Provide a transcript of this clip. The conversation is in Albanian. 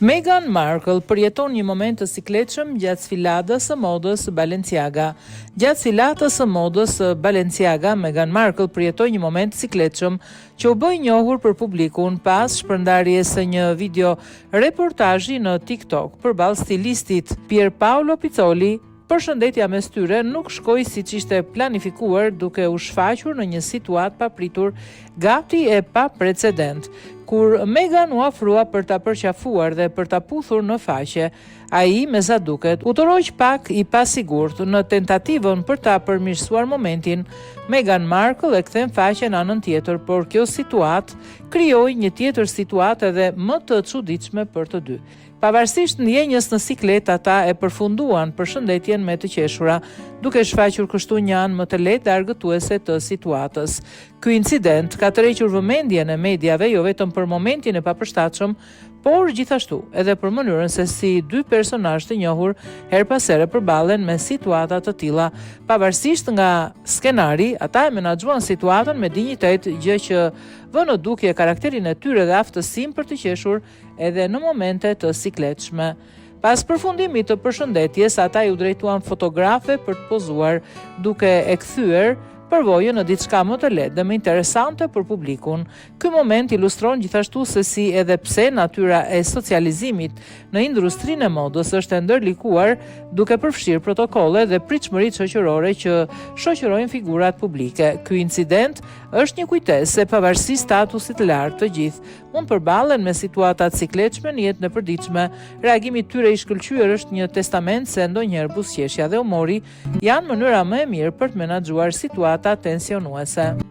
Meghan Markle përjeton një moment të sikletshëm gjatë sfiladës së modës Balenciaga. Gjatë sfiladës së modës Balenciaga, Meghan Markle përjetoi një moment të sikletshëm që u bë i njohur për publikun pas shpërndarjes së një video reportazhi në TikTok përballë stilistit Pierpaolo Pizzoli. Përshëndetja mes tyre nuk shkoi siç ishte planifikuar, duke u shfaqur në një situatë papritur, gati e pa precedent. Kur Meghan u ofrua për ta përqafuar dhe për ta puthur në faqe, ai, me sa duket, u toroq pak i pasigurt. Në tentativën për ta përmirësuar momentin, Meghan Markle e kthen faqen në anën tjetër, por kjo situatë krijoi një tjetër situatë edhe më të çuditshme për të dy. Pavarësisht ndjenjës në siklet, ata e përfunduan përshëndetjen me të qeshura, duke shfaqur kështu një anë më të lehtë argëtuese të situatës. Ky incident ka tërhequr vëmendjen e mediave jo vetëm për momentin e papërshtatshëm, por gjithashtu edhe për mënyrën se si dy personazhe të njohur her pas here përballen me situata të tilla. Pavarësisht nga skenari, ata e menaxhuan situatën me dinjitet, gjë që vë në dukje karakterin e tyre dhe aftësinë për të qeshur edhe në momente të sikletshme. Pas përfundimit të përshëndetjes, ata i u drejtuan fotografe për të pozuar, duke e kthyer përvojën në diçka më të lehtë dhe më interesante për publikun. Ky moment ilustron gjithashtu se si edhe pse natyra e socializimit në industrinë e modës është e ndërlikuar, duke përfshirë protokolle dhe pritshmëri shoqërore që shoqërojnë figurat publike. Ky incident është një kujtesë se pavarësisht statusit të lartë, të gjithë mund përballen me situata të sikletshme në jetën e përditshme. Reagimi i tyre i shkëlqyer është një testament se ndonjëherë buzëqeshja dhe humori janë mënyra më e mirë për të menaxhuar situata tensionuese.